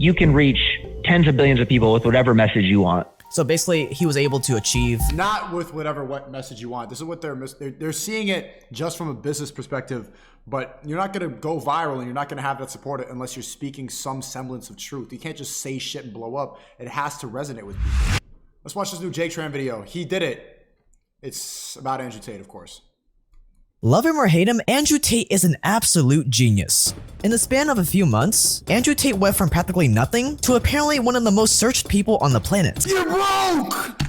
you can reach tens of billions of people with whatever message you want. So basically, he was able to achieve... Not with what message you want. This is what they're seeing it just from a business perspective, but you're not going to go viral and you're not going to have that support unless you're speaking some semblance of truth. You can't just say shit and blow up. It has to resonate with people. Let's watch this new Jake Tran video. He did it. It's about Andrew Tate, of course. Love him or hate him, Andrew Tate is an absolute genius. In the span of a few months, Andrew Tate went from practically nothing to apparently one of the most searched people on the planet. You're broke!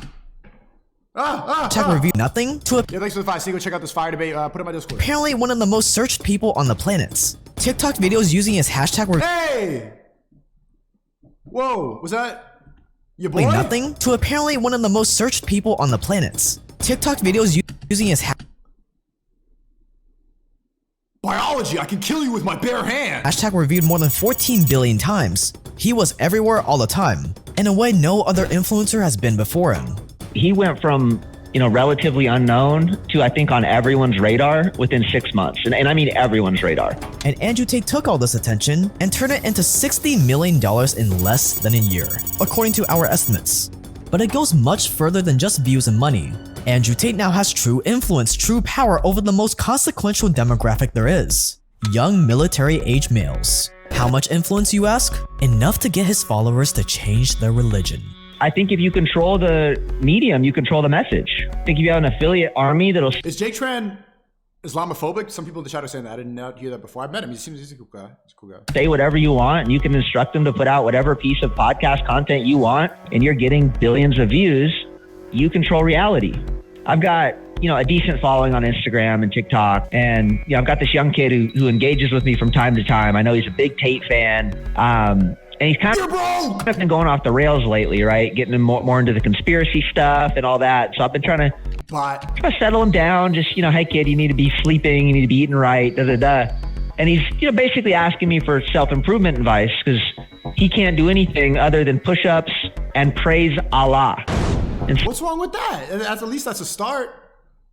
Review nothing to Yeah, thanks for the 5. See, go check out this fire debate. Put it in my Discord. Apparently one of the most searched people on the planet. TikTok videos using his hashtag Hey! Whoa, was that your boy? Nothing to apparently one of the most searched people on the planet. TikTok videos using his Biology, I can kill you with my bare hand. Hashtag reviewed more than 14 billion times. He was everywhere all the time, in a way no other influencer has been before him. He went from, relatively unknown to, I think, on everyone's radar within 6 months. And I mean everyone's radar. And Andrew Tate took all this attention and turned it into $60 million in less than a year, according to our estimates. But it goes much further than just views and money. Andrew Tate now has true influence, true power over the most consequential demographic there is. Young military-age males. How much influence, you ask? Enough to get his followers to change their religion. I think if you control the medium, you control the message. I think if you have an affiliate army that'll... Is Jake Tran Islamophobic? Some people in the chat are saying that. I didn't hear that before. I met him. He's a cool guy. He's a cool guy. Say whatever you want, and you can instruct them to put out whatever piece of podcast content you want, and you're getting billions of views. You control reality. I've got, a decent following on Instagram and TikTok. And, I've got this young kid who engages with me from time to time. I know he's a big Tate fan. And he's kind of been going off the rails lately, right? Getting him more into the conspiracy stuff and all that. So I've been trying to settle him down. Just, hey kid, you need to be sleeping. You need to be eating right, And he's, basically asking me for self-improvement advice because he can't do anything other than push-ups and praise Allah. And what's wrong with that? At least that's a start.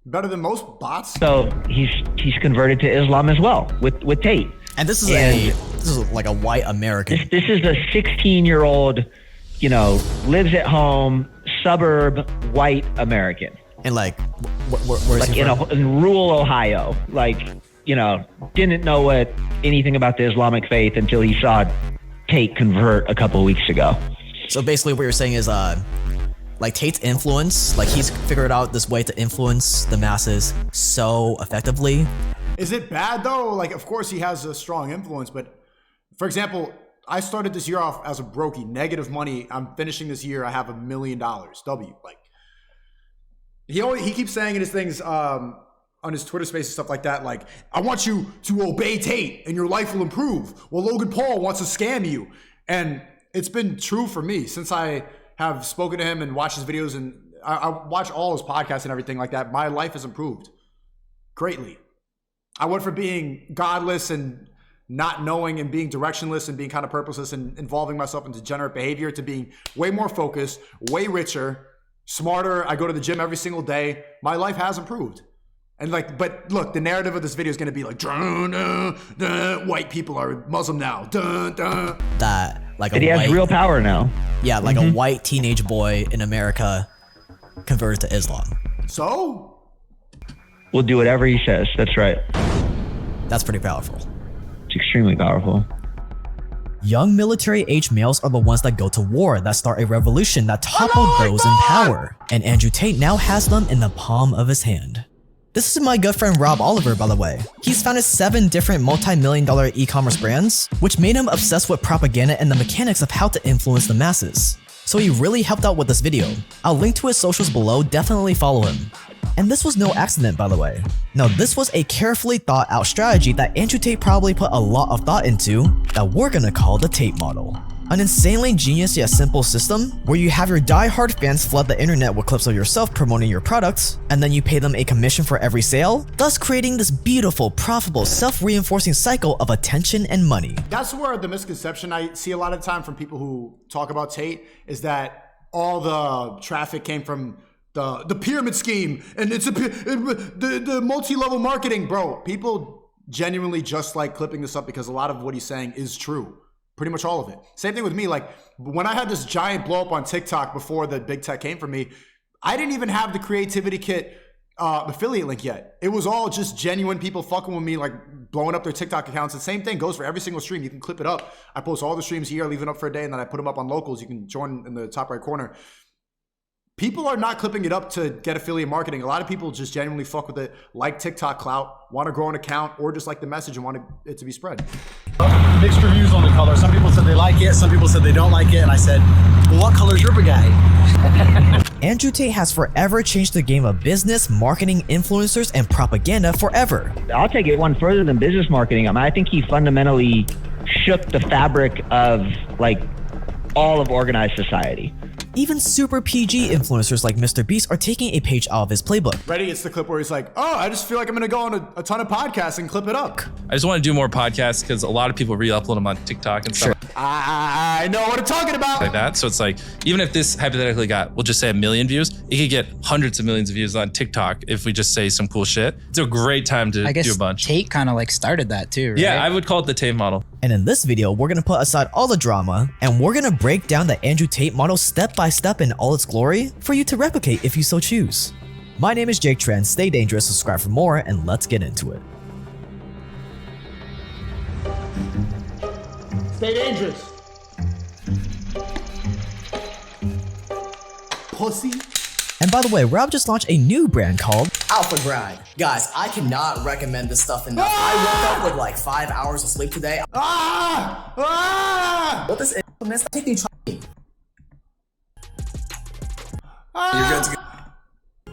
Better than most bots. So he's converted to Islam as well with Tate. And this is like a white American. This is a 16-year-old, lives at home, suburb white American. And where's he from? In rural Ohio. Didn't know anything about the Islamic faith until he saw Tate convert a couple of weeks ago. So basically what you're saying is Tate's influence, he's figured out this way to influence the masses so effectively. Is it bad though? Of course he has a strong influence, but for example, I started this year off as a brokey, negative money. I'm finishing this year, I have $1 million, W. He keeps saying in his things, on his Twitter space and stuff like that, I want you to obey Tate and your life will improve. Well, Logan Paul wants to scam you. And it's been true for me since I have spoken to him and watched his videos, and I watch all his podcasts and everything like that. My life has improved greatly. I went from being godless and not knowing and being directionless and being kind of purposeless and involving myself in degenerate behavior to being way more focused, way richer, smarter. I go to the gym every single day. My life has improved. And but look, the narrative of this video is going to be dun, dun, dun, white people are Muslim now. Dun, dun. That he has real power now. Yeah, a white teenage boy in America converted to Islam. So? We'll do whatever he says. That's right. That's pretty powerful. It's extremely powerful. Young military-age males are the ones that go to war, that start a revolution, that topple those in power. And Andrew Tate now has them in the palm of his hand. This is my good friend Rob Oliver, by the way. He's founded 7 different multi-million-dollar e-commerce brands, which made him obsessed with propaganda and the mechanics of how to influence the masses. So he really helped out with this video. I'll link to his socials below, definitely follow him. And this was no accident, by the way. No, this was a carefully thought out strategy that Andrew Tate probably put a lot of thought into that we're gonna call the Tate model. An insanely genius yet simple system where you have your die-hard fans flood the internet with clips of yourself promoting your products, and then you pay them a commission for every sale, thus creating this beautiful, profitable, self-reinforcing cycle of attention and money. That's where the misconception I see a lot of the time from people who talk about Tate is that all the traffic came from the pyramid scheme and it's the multi-level marketing. Bro, people genuinely just like clipping this up because a lot of what he's saying is true. pretty much all of it. Same thing with me. Like when I had this giant blow up on TikTok before the big tech came for me, I didn't even have the Creativity Kit affiliate link yet. It was all just genuine people fucking with me, like blowing up their TikTok accounts. The same thing goes for every single stream. You can clip it up. I post all the streams here, leave it up for a day, and then I put them up on locals. You can join in the top right corner. People are not clipping it up to get affiliate marketing. A lot of people just genuinely fuck with it, like TikTok clout, want to grow an account, or just like the message and want it to be spread. Mixed reviews on the color. Some people said they like it, some people said they don't like it, and I said, well, what color's your bagay? Andrew Tate has forever changed the game of business, marketing, influencers, and propaganda forever. I'll take it one further than business marketing. I mean, I think he fundamentally shook the fabric of like all of organized society. Even super PG influencers like Mr. Beast are taking a page out of his playbook. Ready? It's the clip where he's like, oh, I just feel like I'm going to go on a ton of podcasts and clip it up. I just want to do more podcasts because a lot of people re-upload them on TikTok and stuff. Sure. I know what I'm talking about. Like that. So it's like, even if this hypothetically got, we'll just say 1 million views, it could get hundreds of millions of views on TikTok if we just say some cool shit. It's a great time to do a bunch. Tate kind of like started that too, right? Yeah, I would call it the Tate model. And in this video, we're gonna put aside all the drama and we're gonna break down the Andrew Tate model step by step in all its glory for you to replicate if you so choose. My name is Jake Tran, stay dangerous, subscribe for more, and let's get into it. Stay dangerous. Pussy. And by the way, Rob just launched a new brand called Alpha Grind. Guys, I cannot recommend this stuff enough. I woke up with like 5 hours of sleep today. What this is, man, stop taking trying. You're good to go.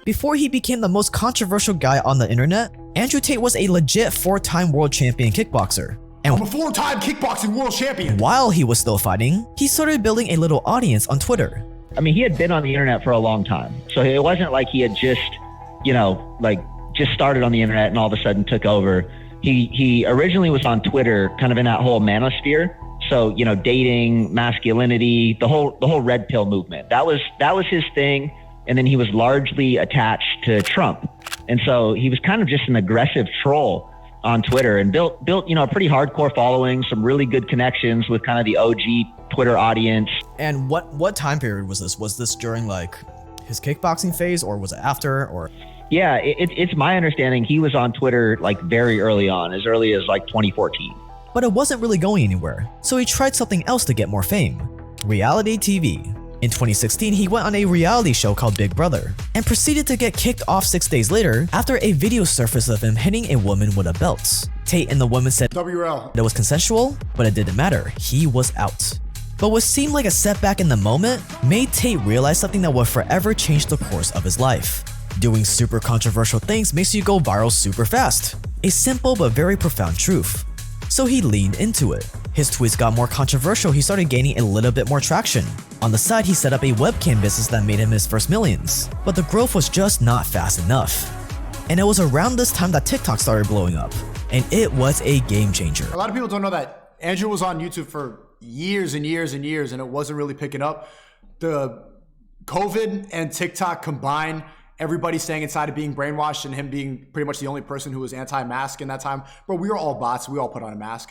Before he became the most controversial guy on the internet, Andrew Tate was a legit 4-time world champion kickboxer. And I'm a 4-time kickboxing world champion. While he was still fighting, he started building a little audience on Twitter. I mean, he had been on the internet for a long time. So it wasn't like he had just, just started on the internet and all of a sudden took over. He originally was on Twitter, kind of in that whole manosphere. So, dating, masculinity, the whole red pill movement. That was his thing. And then he was largely attached to Trump. And so he was kind of just an aggressive troll on Twitter and built a pretty hardcore following, some really good connections with kind of the OG Twitter audience. And what time period was this? Was this during like his kickboxing phase, or was it after? Or yeah, it's my understanding he was on Twitter like very early on, as early as like 2014. But it wasn't really going anywhere, so he tried something else to get more fame: reality TV. In 2016, he went on a reality show called Big Brother and proceeded to get kicked off 6 days later after a video surfaced of him hitting a woman with a belt. Tate and the woman said WL. that was consensual, but it didn't matter. He was out. But what seemed like a setback in the moment made Tate realize something that would forever change the course of his life. Doing super controversial things makes you go viral super fast. A simple but very profound truth. So he leaned into it. His tweets got more controversial, he started gaining a little bit more traction. On the side, he set up a webcam business that made him his first millions. But the growth was just not fast enough. And it was around this time that TikTok started blowing up. And it was a game changer. A lot of people don't know that Andrew was on YouTube for years and years and years, and it wasn't really picking up. The COVID and TikTok combined, everybody staying inside of being brainwashed and him being pretty much the only person who was anti-mask in that time. Bro, we were all bots. We all put on a mask.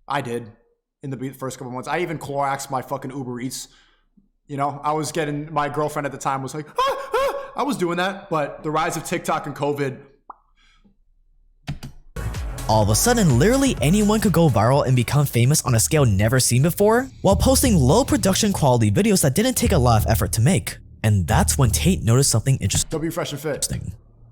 I did in the first couple months. I even Cloroxed my fucking Uber Eats. I was getting, my girlfriend at the time was like, I was doing that. But the rise of TikTok and COVID. All of a sudden, literally anyone could go viral and become famous on a scale never seen before, while posting low production quality videos that didn't take a lot of effort to make. And that's when Tate noticed something interesting. W Fresh and Fit.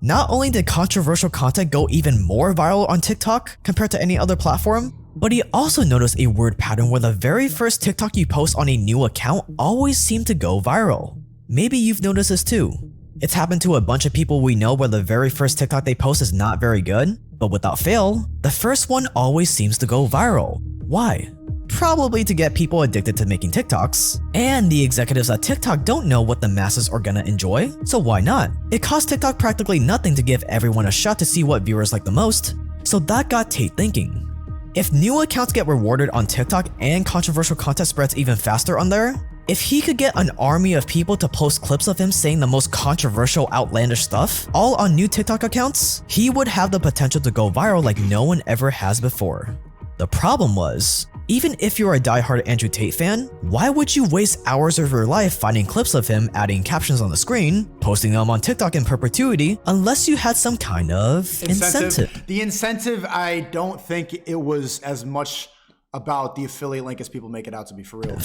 Not only did controversial content go even more viral on TikTok compared to any other platform, but he also noticed a weird pattern where the very first TikTok you post on a new account always seemed to go viral. Maybe you've noticed this too. It's happened to a bunch of people we know where the very first TikTok they post is not very good, but without fail, the first one always seems to go viral. Why? Probably to get people addicted to making TikToks. And the executives at TikTok don't know what the masses are gonna enjoy, so why not? It costs TikTok practically nothing to give everyone a shot to see what viewers like the most, so that got Tate thinking. If new accounts get rewarded on TikTok and controversial content spreads even faster on there, if he could get an army of people to post clips of him saying the most controversial, outlandish stuff, all on new TikTok accounts, he would have the potential to go viral like no one ever has before. The problem was, even if you're a diehard Andrew Tate fan, why would you waste hours of your life finding clips of him adding captions on the screen, posting them on TikTok in perpetuity, unless you had some kind of incentive? The incentive, I don't think it was as much about the affiliate link as people make it out to be, for real.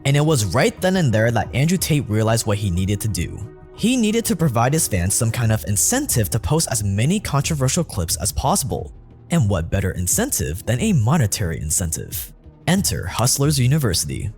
And it was right then and there that Andrew Tate realized what he needed to do. He needed to provide his fans some kind of incentive to post as many controversial clips as possible. And what better incentive than a monetary incentive? Enter Hustlers University.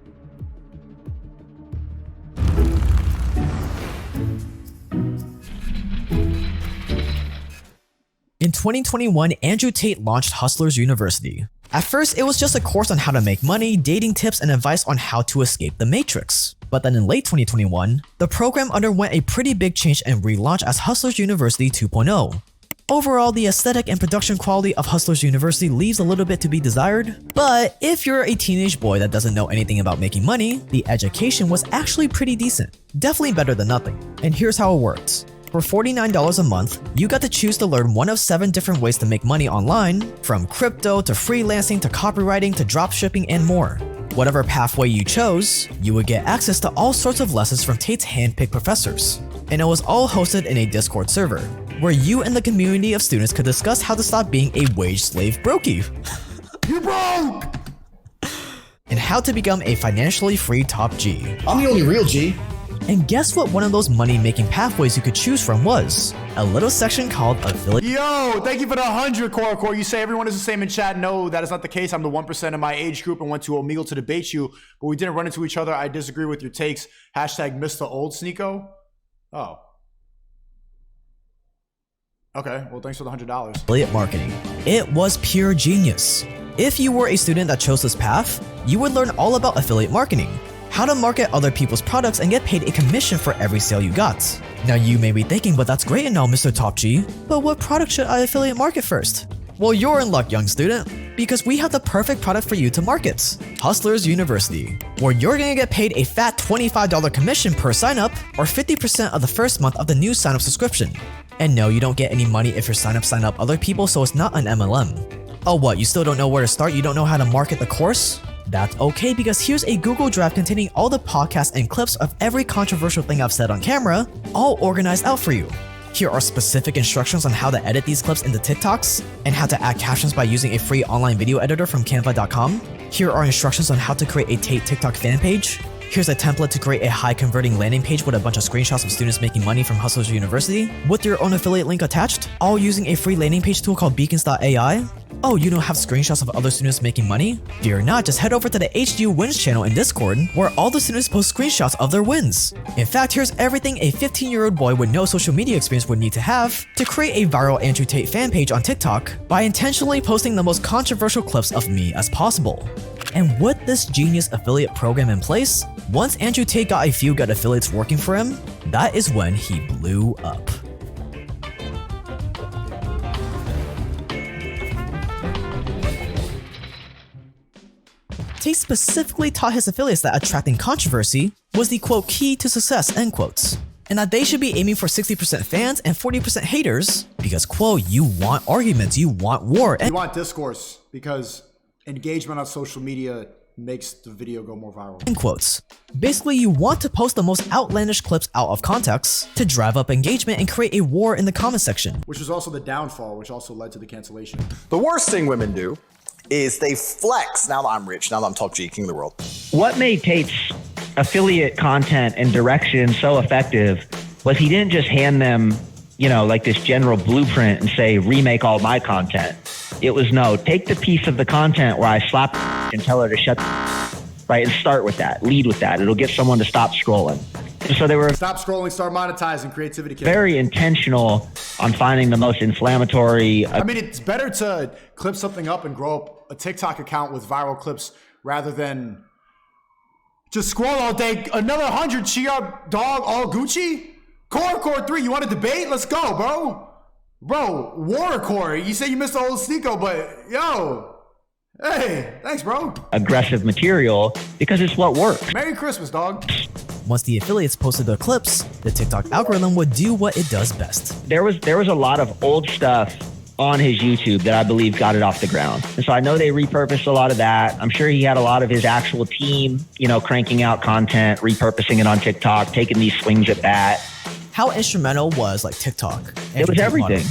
In 2021, Andrew Tate launched Hustlers University. At first, it was just a course on how to make money, dating tips, and advice on how to escape the matrix. But then in late 2021, the program underwent a pretty big change and relaunch as Hustlers University 2.0. Overall, the aesthetic and production quality of Hustlers University leaves a little bit to be desired, but if you're a teenage boy that doesn't know anything about making money, the education was actually pretty decent. Definitely better than nothing. And here's how it works. For $49 a month, you got to choose to learn one of 7 different ways to make money online, from crypto to freelancing to copywriting to dropshipping and more. Whatever pathway you chose, you would get access to all sorts of lessons from Tate's hand-picked professors. And it was all hosted in a Discord server, where you and the community of students could discuss how to stop being a wage slave brokey. You broke! And how to become a financially free top G. I'm the only real G. And guess what one of those money-making pathways you could choose from was? A little section called affiliate. Yo, thank you for the 100, Core. You say everyone is the same in chat. No, that is not the case. I'm the 1% in my age group and went to Omegle to debate you, but we didn't run into each other. I disagree with your takes. Hashtag Mr. Old Sneeko. Oh. Okay, well, thanks for the $100. Affiliate marketing. It was pure genius. If you were a student that chose this path, you would learn all about affiliate marketing, how to market other people's products and get paid a commission for every sale you got. Now you may be thinking, but that's great and all, Mr. Top G, but what product should I affiliate market first? Well, you're in luck, young student, because we have the perfect product for you to market. Hustlers University, where you're gonna get paid a fat $25 commission per sign-up or 50% of the first month of the new sign-up subscription. And no, you don't get any money if your sign up other people, so it's not an MLM. Oh what, you still don't know where to start? You don't know how to market the course? That's okay, because here's a Google Drive containing all the podcasts and clips of every controversial thing I've said on camera, all organized out for you. Here are specific instructions on how to edit these clips into TikToks, and how to add captions by using a free online video editor from canva.com. Here are instructions on how to create a Tate TikTok fan page. Here's a template to create a high-converting landing page with a bunch of screenshots of students making money from Hustlers University, with your own affiliate link attached, all using a free landing page tool called beacons.ai. Oh, you don't have screenshots of other students making money? Fear not, just head over to the HDU Wins channel in Discord, where all the students post screenshots of their wins. In fact, here's everything a 15-year-old boy with no social media experience would need to have to create a viral Andrew Tate fan page on TikTok by intentionally posting the most controversial clips of me as possible. And with this genius affiliate program in place, once Andrew Tate got a few good affiliates working for him, that is when he blew up. Tate specifically taught his affiliates that attracting controversy was the quote key to success, end quotes, and that they should be aiming for 60% fans and 40% haters because quote, you want arguments, you want war. You want discourse because engagement on social media makes the video go more viral. End quotes. Basically, you want to post the most outlandish clips out of context to drive up engagement and create a war in the comment section. Which was also the downfall, which also led to the cancellation. The worst thing women do is they flex. Now that I'm rich, now that I'm top G, king of the world. What made Tate's affiliate content and direction so effective was he didn't just hand them, like this general blueprint and say, remake all my content. It was no, take the piece of the content where I slap and tell her to shut right, and start with that, lead with that. It'll get someone to stop scrolling. And so they were stop scrolling, start monetizing, creativity kit. Very intentional on finding the most inflammatory. I mean, it's better to clip something up and grow up a TikTok account with viral clips rather than just scroll all day. Another 100 Chia dog, all Gucci. Core 3, you want to debate? Let's go, bro. Bro, War Corey, you say you missed the old Sneeko, but yo, hey, thanks, bro. Aggressive material because it's what works. Merry Christmas, dog. Once the affiliates posted their clips, the TikTok algorithm would do what it does best. There was a lot of old stuff on his YouTube that I believe got it off the ground. And so I know they repurposed a lot of that. I'm sure he had a lot of his actual team, cranking out content, repurposing it on TikTok, taking these swings at that. How instrumental was like TikTok? It was everything.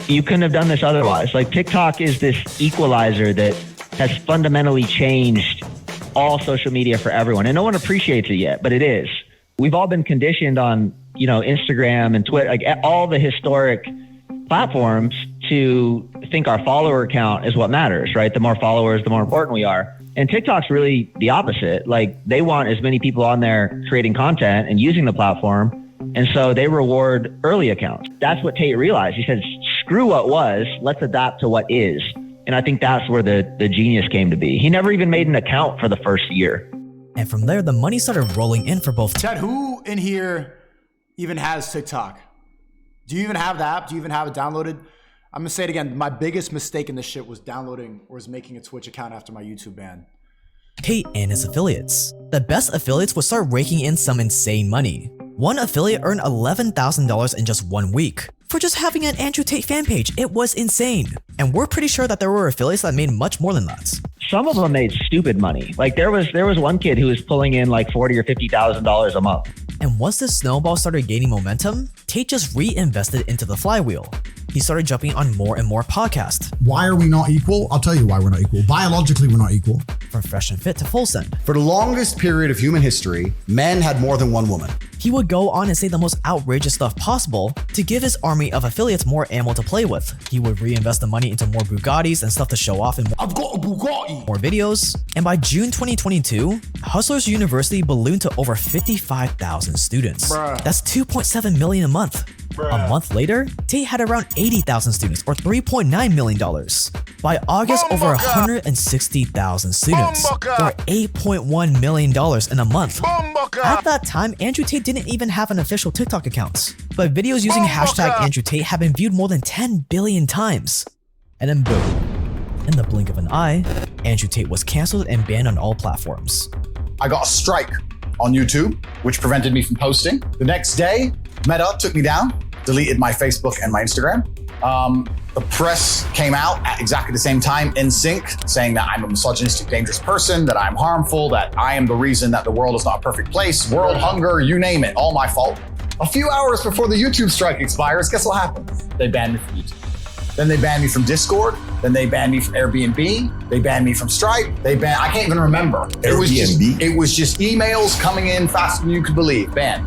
You couldn't have done this otherwise. Like TikTok is this equalizer that has fundamentally changed all social media for everyone. And no one appreciates it yet, but it is. We've all been conditioned on, Instagram and Twitter, like all the historic platforms to think our follower count is what matters, right? The more followers, the more important we are. And TikTok's really the opposite. Like they want as many people on there creating content and using the platform. And so they reward early accounts. That's what Tate realized. He said, screw what was, let's adapt to what is. And I think that's where the genius came to be. He never even made an account for the first year. And from there, the money started rolling in for both. Chad, who in here even has TikTok? Do you even have the app? Do you even have it downloaded? I'm gonna say it again. My biggest mistake in this shit was downloading or was making a Twitch account after my YouTube ban. Tate and his affiliates. The best affiliates would start raking in some insane money. One affiliate earned $11,000 in just 1 week. For just having an Andrew Tate fan page, it was insane. And we're pretty sure that there were affiliates that made much more than that. Some of them made stupid money. Like there was one kid who was pulling in like $40,000 or $50,000 a month. And once this snowball started gaining momentum, Tate just reinvested into the flywheel. He started jumping on more and more podcasts. Why are we not equal? I'll tell you why we're not equal. Biologically, we're not equal. From Fresh and Fit to Full Send. For the longest period of human history, men had more than one woman. He would go on and say the most outrageous stuff possible to give his army of affiliates more ammo to play with. He would reinvest the money into more Bugattis and stuff to show off in I've got a Bugatti. more videos. And by June 2022, Hustlers University ballooned to over 55,000 students. Bruh. That's 2.7 million a month. A month later, Tate had around 80,000 students, or $3.9 million. By August, over 160,000 students, or $8.1 million in a month. At that time, Andrew Tate didn't even have an official TikTok account, but videos using hashtag Andrew Tate have been viewed more than 10 billion times. And then boom, in the blink of an eye, Andrew Tate was canceled and banned on all platforms. I got a strike on YouTube, which prevented me from posting. The next day, Meta took me down, deleted my Facebook and my Instagram. The press came out at exactly the same time in sync, saying that I'm a misogynistic, dangerous person, that I'm harmful, that I am the reason that the world is not a perfect place, world hunger, you name it, all my fault. A few hours before the YouTube strike expires, guess what happened? They banned me from YouTube. Then they banned me from Discord. Then they banned me from Airbnb. They banned me from Stripe. I can't even remember. It was just emails coming in faster than you could believe. Ban.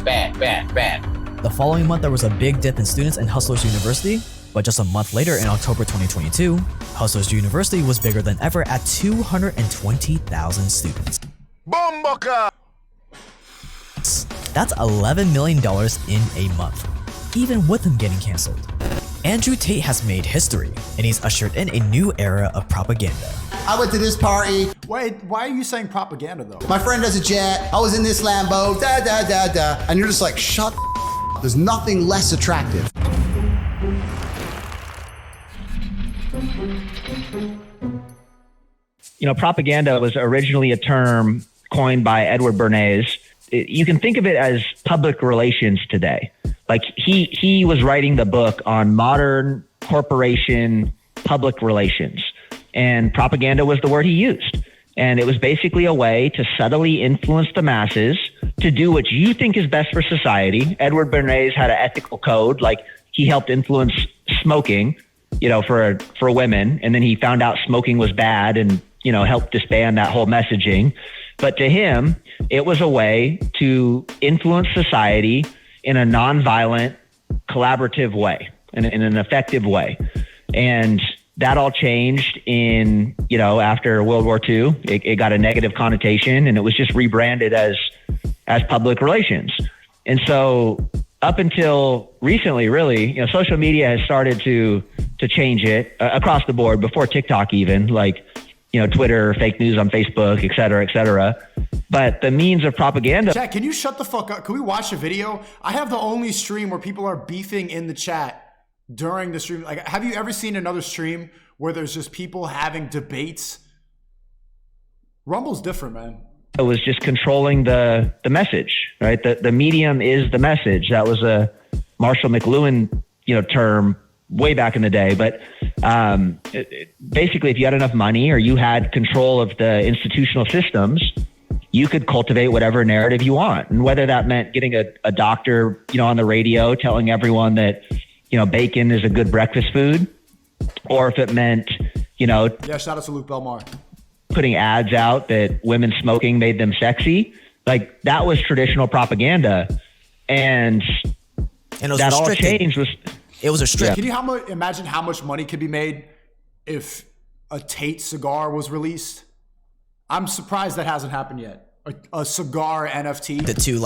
The following month, there was a big dip in students in Hustlers University, but just a month later in October 2022, Hustlers University was bigger than ever at 220,000 students. Bomboka! That's $11 million in a month, even with him getting canceled. Andrew Tate has made history, and he's ushered in a new era of propaganda. I went to this party. Wait, why are you saying propaganda though? My friend has a jet. I was in this Lambo. Da da da da. And you're just like, shut. There's nothing less attractive. Propaganda was originally a term coined by Edward Bernays. You can think of it as public relations today. Like he was writing the book on modern corporation public relations, and propaganda was the word he used. And it was basically a way to subtly influence the masses to do what you think is best for society. Edward Bernays had an ethical code, like he helped influence smoking, for women. And then he found out smoking was bad and, helped disband that whole messaging. But to him, it was a way to influence society in a nonviolent, collaborative way, in an effective way. And that all changed in, after World War II. It got a negative connotation, and it was just rebranded as public relations. And so up until recently, really, social media has started to change it across the board, before TikTok even, like, Twitter, fake news on Facebook, et cetera, et cetera. But the means of propaganda. Chat, can you shut the fuck up? Can we watch a video? I have the only stream where people are beefing in the chat during the stream. Like, have you ever seen another stream where there's just people having debates? Rumble's different, man. It was just controlling the message, right? The medium is the message. That was a Marshall McLuhan, term way back in the day. But basically, if you had enough money or you had control of the institutional systems, you could cultivate whatever narrative you want. And whether that meant getting a doctor, on the radio telling everyone that, bacon is a good breakfast food, or if it meant, Yeah, shout out to Luke Belmar. Putting ads out that women smoking made them sexy. Like, that was traditional propaganda. And it was that all restricted. changed. It was restricted. Can you imagine how much money could be made if a Tate cigar was released? I'm surprised that hasn't happened yet. A cigar NFT. The two,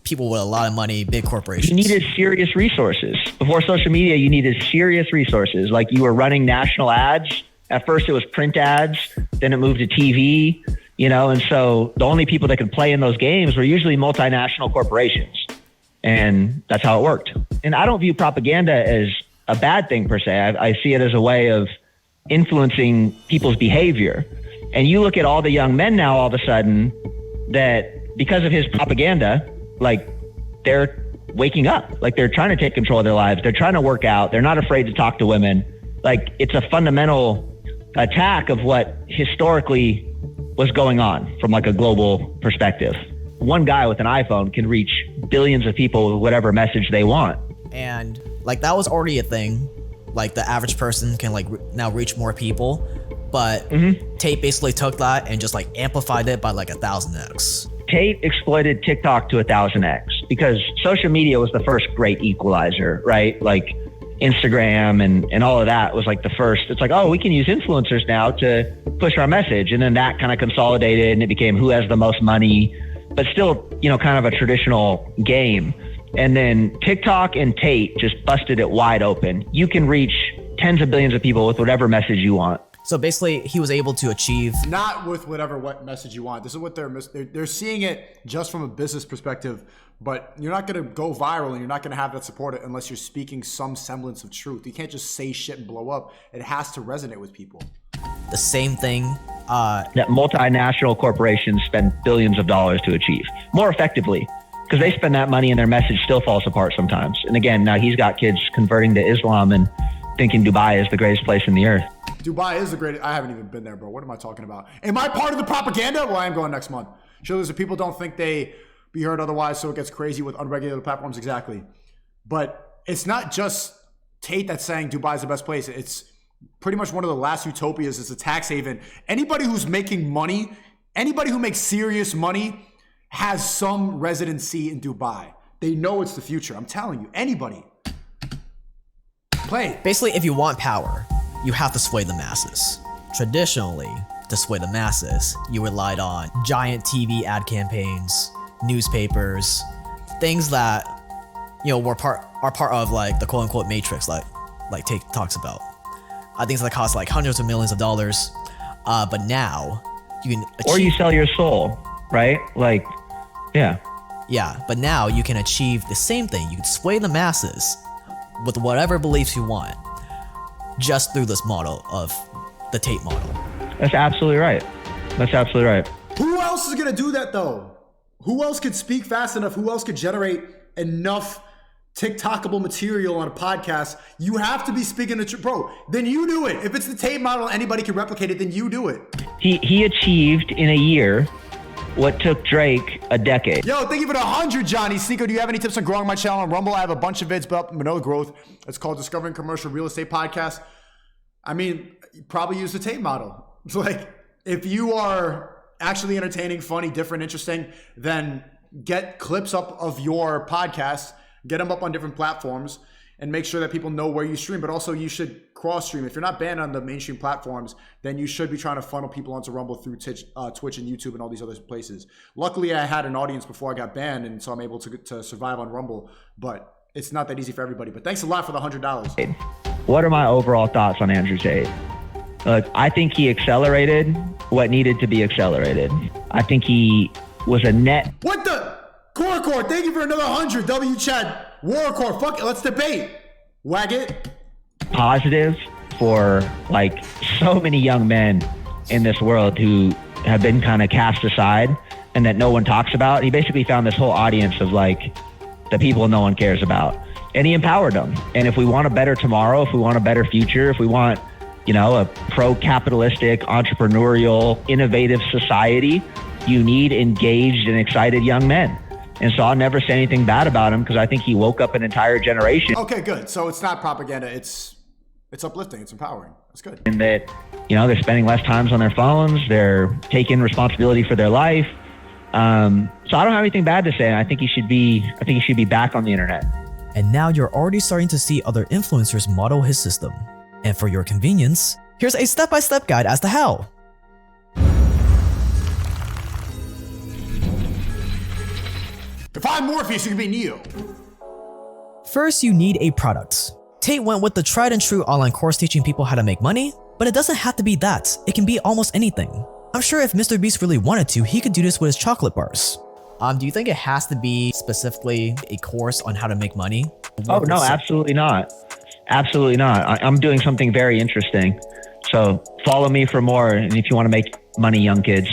people with a lot of money, big corporations. You needed serious resources. Before social media, you needed serious resources. Like, you were running national ads. At first it was print ads, then it moved to TV, and so the only people that could play in those games were usually multinational corporations. And that's how it worked. And I don't view propaganda as a bad thing per se. I see it as a way of influencing people's behavior. And you look at all the young men now, all of a sudden, that because of his propaganda, they're waking up. They're trying to take control of their lives. They're trying to work out. They're not afraid to talk to women. It's a fundamental attack of what historically was going on from a global perspective. One guy with an iPhone can reach billions of people with whatever message they want. And that was already a thing. The average person can now reach more people. But Tate basically took that and just amplified it by 1,000x. Tate exploited TikTok to 1,000x because social media was the first great equalizer, right? Instagram and all of that was the first. It's we can use influencers now to push our message. And then that kind of consolidated and it became who has the most money, but still, kind of a traditional game. And then TikTok and Tate just busted it wide open. You can reach tens of billions of people with whatever message you want. So basically, he was able to achieve... Not with what message you want. This is what they're seeing it just from a business perspective, but you're not going to go viral and you're not going to have that support unless you're speaking some semblance of truth. You can't just say shit and blow up. It has to resonate with people. The same thing... that multinational corporations spend billions of dollars to achieve more effectively, because they spend that money and their message still falls apart sometimes. And again, now he's got kids converting to Islam and thinking Dubai is the greatest place in the earth. Dubai is the greatest. I haven't even been there, bro. What am I talking about? Am I part of the propaganda? Well, I am going next month. Sure, there's people don't think they be heard otherwise, so it gets crazy with unregulated platforms. Exactly. But it's not just Tate that's saying Dubai is the best place. It's pretty much one of the last utopias. It's a tax haven. Anybody who's making money, anybody who makes serious money has some residency in Dubai. They know it's the future. I'm telling you, anybody. Play. Basically, if you want power, you have to sway the masses. Traditionally, to sway the masses, you relied on giant TV ad campaigns, newspapers, things that, are part of the quote unquote matrix, like Tate talks about. Things that cost hundreds of millions of dollars. But now you can achieve, or you sell your soul, right? Yeah. Yeah, but now you can achieve the same thing. You can sway the masses with whatever beliefs you want, just through this model of the Tate model. That's absolutely right. Who else is going to do that, though? Who else could speak fast enough? Who else could generate enough TikTokable material on a podcast? You have to be speaking the truth. Bro, then you do it. If it's the Tate model, anybody can replicate it, then you do it. He achieved in a year what took Drake a decade. Yo, thank you for the 100, Johnny. Seeko, do you have any tips on growing my channel on Rumble? I have a bunch of vids, but no growth. It's called Discovering Commercial Real Estate Podcast. I mean, you probably use the Tate model. If you are actually entertaining, funny, different, interesting, then get clips up of your podcast, get them up on different platforms, and make sure that people know where you stream. But also, you should cross-stream. If you're not banned on the mainstream platforms, then you should be trying to funnel people onto Rumble through Twitch and YouTube and all these other places. Luckily, I had an audience before I got banned, and so I'm able to survive on Rumble. But it's not that easy for everybody. But thanks a lot for the $100. What are my overall thoughts on Andrew Tate? Look, I think he accelerated what needed to be accelerated. I think he was a net. What the? Core, thank you for another 100. W Chad. Warcore, fuck it, let's debate. Wag it. Positive for so many young men in this world who have been kind of cast aside and that no one talks about. He basically found this whole audience of the people no one cares about. and he empowered them. And if we want a better tomorrow, if we want a better future, if we want, you know, a pro-capitalistic, entrepreneurial, innovative society, you need engaged and excited young men. And so I'll never say anything bad about him because I think he woke up an entire generation. Okay, good. So it's not propaganda. It's uplifting. It's empowering. That's good. And that, you know, they're spending less times on their phones. They're taking responsibility for their life. So I don't have anything bad to say. I think he should be back on the internet. And now you're already starting to see other influencers model his system. And for your convenience, here's a step-by-step guide as to how. If I'm Morpheus, you can be Neo. First, you need a product. Tate went with the tried and true online course teaching people how to make money, but it doesn't have to be that. It can be almost anything. I'm sure if Mr. Beast really wanted to, he could do this with his chocolate bars. Do you think it has to be specifically a course on how to make money? Oh, no, absolutely not. Absolutely not. I'm doing something very interesting. So follow me for more. And if you want to make money, young kids,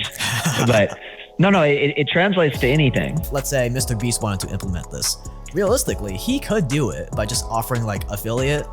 but no, it translates to anything. Let's say Mr. Beast wanted to implement this. Realistically, he could do it by just offering like affiliate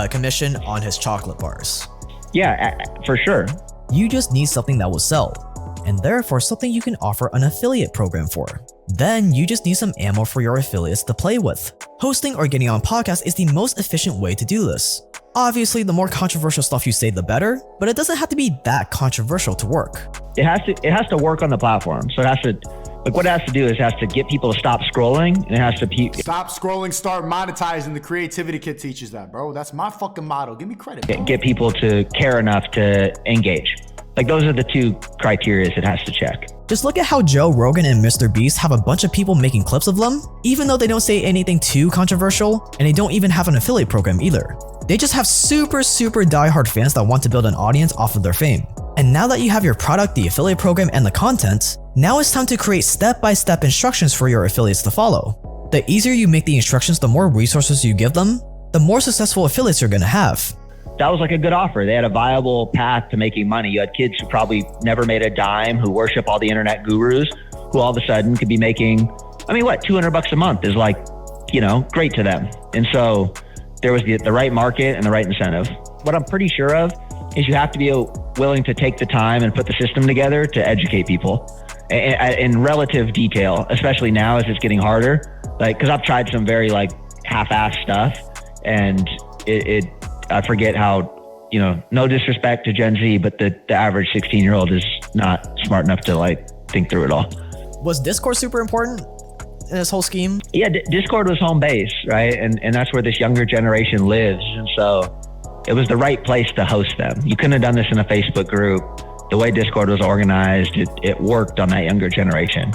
commission on his chocolate bars. Yeah, for sure. You just need something that will sell, and therefore something you can offer an affiliate program for. Then you just need some ammo for your affiliates to play with. Hosting or getting on podcasts is the most efficient way to do this. Obviously, the more controversial stuff you say, the better, but it doesn't have to be that controversial to work. It has to work on the platform. So it has to, like what it has to do is it has to get people to stop scrolling, and it has to stop scrolling, start monetizing. The Creativity Kit teaches that, bro. That's my fucking motto. Give me credit, bro. Get people to care enough to engage. Like those are the two criteria it has to check. Just look at how Joe Rogan and Mr. Beast have a bunch of people making clips of them, even though they don't say anything too controversial, and they don't even have an affiliate program either. They just have super diehard fans that want to build an audience off of their fame. And now that you have your product, the affiliate program, and the content, now it's time to create step-by-step instructions for your affiliates to follow. The easier you make the instructions, the more resources you give them, the more successful affiliates you're gonna have. That was like a good offer. They had a viable path to making money. You had kids who probably never made a dime, who worship all the internet gurus, who all of a sudden could be making, I mean, what, $200 a month is like, you know, great to them. And so there was the right market and the right incentive. What I'm pretty sure of is you have to be willing to take the time and put the system together to educate people in relative detail, especially now as it's getting harder. Like, cause I've tried some very like half-assed stuff, and I forget how, you know, no disrespect to Gen Z, but the average 16-year-old is not smart enough to like think through it all. Was Discord super important in this whole scheme? Yeah, Discord was home base, right? And that's where this younger generation lives. And so it was the right place to host them. You couldn't have done this in a Facebook group. The way Discord was organized, it worked on that younger generation.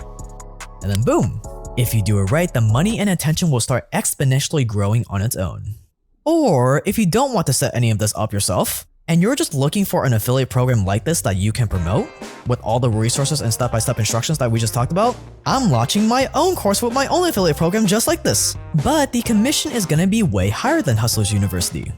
And then boom, if you do it right, the money and attention will start exponentially growing on its own. Or if you don't want to set any of this up yourself, and you're just looking for an affiliate program like this that you can promote, with all the resources and step-by-step instructions that we just talked about, I'm launching my own course with my own affiliate program just like this. But the commission is gonna be way higher than Hustlers University.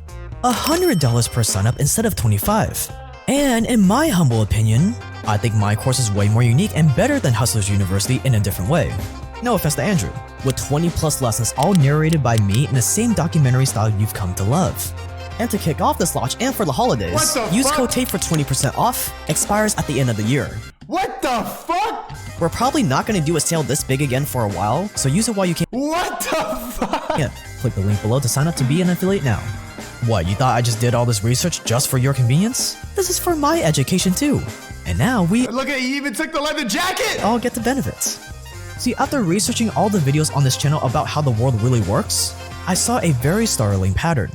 $100 per sign-up instead of $25. And in my humble opinion, I think my course is way more unique and better than Hustlers University in a different way. No offense to Andrew, with 20 plus lessons all narrated by me in the same documentary style you've come to love. And to kick off this launch and for the holidays, use code TATE for 20% off, expires at the end of the year. What the fuck? We're probably not going to do a sale this big again for a while, so use it while you can. What the fuck? Yeah, click the link below to sign up to be an affiliate now. What, you thought I just did all this research just for your convenience? This is for my education too. And now we look at you, even took the leather jacket! all get the benefits. See, after researching all the videos on this channel about how the world really works, I saw a very startling pattern.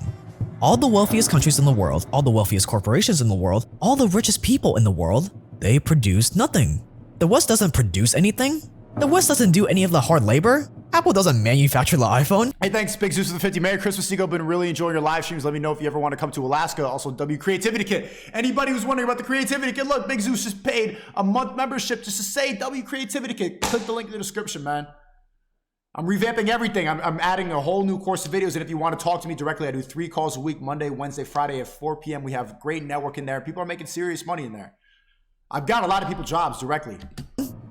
All the wealthiest countries in the world, all the wealthiest corporations in the world, all the richest people in the world, they produce nothing. The West doesn't produce anything. The West doesn't do any of the hard labor. Apple doesn't manufacture the iPhone. Hey, thanks, Big Zeus for the 50. Merry Christmas, Seagull. Been really enjoying your live streams. Let me know if you ever want to come to Alaska. Also, W Creativity Kit. Anybody who's wondering about the Creativity Kit, look, Big Zeus just paid a month membership just to say W Creativity Kit. Click the link in the description, man. I'm revamping everything. I'm adding a whole new course of videos. And if you want to talk to me directly, I do 3 calls a week, Monday, Wednesday, Friday at 4 p.m. We have great network in there. People are making serious money in there. I've got a lot of people jobs directly.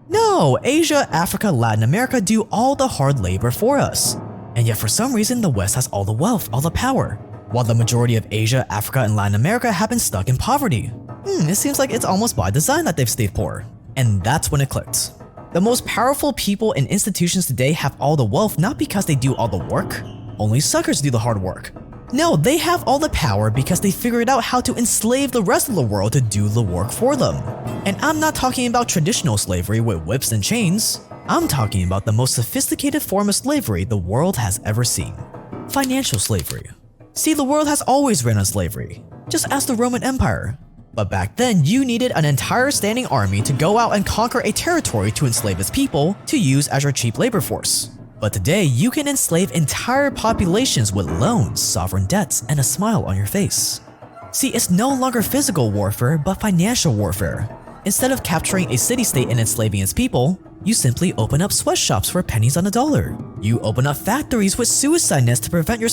No, Asia, Africa, Latin America do all the hard labor for us. And yet for some reason, the West has all the wealth, all the power, while the majority of Asia, Africa, and Latin America have been stuck in poverty. It seems like it's almost by design that they've stayed poor. And that's when it clicked. The most powerful people and institutions today have all the wealth not because they do all the work. Only suckers do the hard work. No, they have all the power because they figured out how to enslave the rest of the world to do the work for them. And I'm not talking about traditional slavery with whips and chains. I'm talking about the most sophisticated form of slavery the world has ever seen. Financial slavery. See, the world has always ran on slavery. Just ask the Roman Empire. But back then, you needed an entire standing army to go out and conquer a territory to enslave its people to use as your cheap labor force. But today, you can enslave entire populations with loans, sovereign debts, and a smile on your face. See, it's no longer physical warfare, but financial warfare. Instead of capturing a city-state and enslaving its people, you simply open up sweatshops for pennies on the dollar. You open up factories with suicide nets to prevent your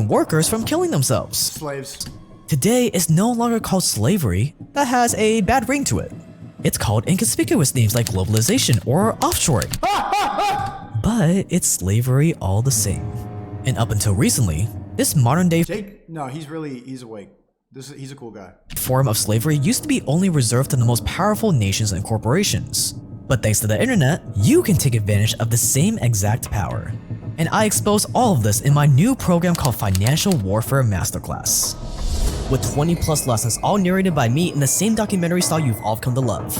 workers from killing themselves. Slaves. Today is no longer called slavery, that has a bad ring to it. It's called inconspicuous names like globalization or offshoring. But it's slavery all the same. And up until recently, this modern day No, he's awake. He's a cool guy. Form of slavery used to be only reserved to the most powerful nations and corporations. But thanks to the internet, you can take advantage of the same exact power. And I expose all of this in my new program called Financial Warfare Masterclass. With 20 plus lessons all narrated by me in the same documentary style you've all come to love.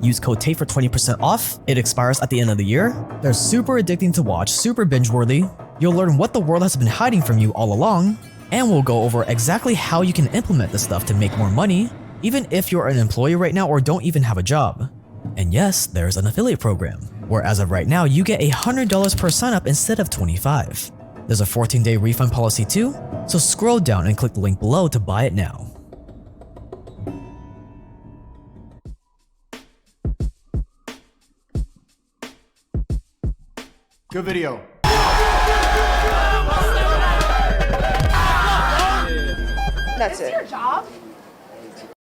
Use code TATE for 20% off, it expires at the end of the year. They're super addicting to watch, super binge-worthy. You'll learn what the world has been hiding from you all along, and we'll go over exactly how you can implement this stuff to make more money, even if you're an employee right now or don't even have a job. And yes, there's an affiliate program, where as of right now, you get $100 per sign-up instead of $25. There's a 14-day refund policy too, so scroll down and click the link below to buy it now. Good video. That's it. Your job?